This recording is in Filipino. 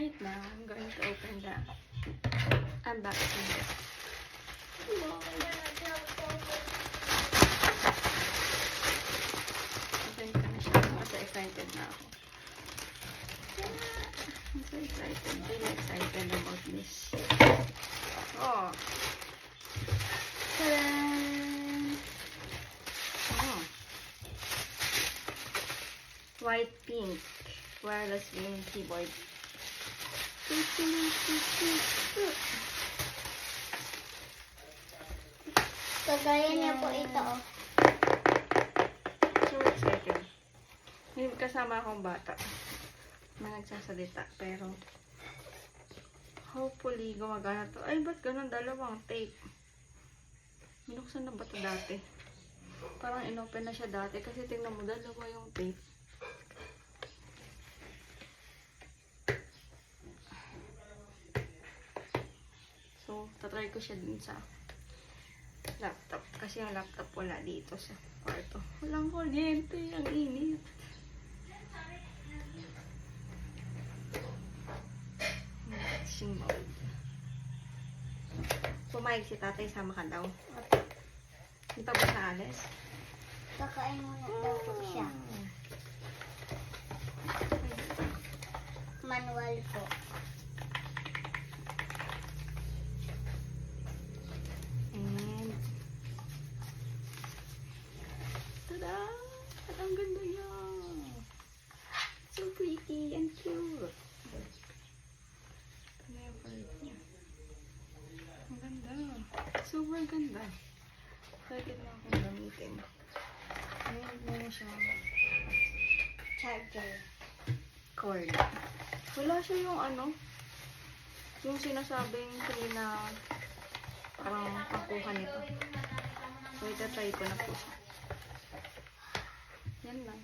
Wait lang, I'm going to open the unboxing. Open ko na siya kasi excited na ako. I'm so excited. Really excited about this. Oh. Ta-da! Oh. White pink wireless game keyboard. Kagaya niya po ito. Oh. So excited. May kasama akong bata na nagsasalita, pero hopefully gumagana to. Ay, ba't ganun? Dalawang tape. Binuksan na ba ito dati? Parang inopen na siya dati kasi tingnan mo, dalawa yung tape. So, tatry ko siya din sa laptop. Kasi yung laptop wala dito sa kwarto. Walang kuryente. Ang init. Matching mode. Pumayag si tatay, sama ka daw. Hindi pa ba sa alis? Kakain muna daw po siya. Manual po. And tada! Ang ganda niya! So pretty and cute! Ano yung part niya? Ang ganda! Super ganda! Excited na akong gamitin. Ayan mo na siya. Charger. Cord. Wala siya yung ano, yung sinasabing free na parang pangkuha nito. So, itatry ko na po siya. Yan lang.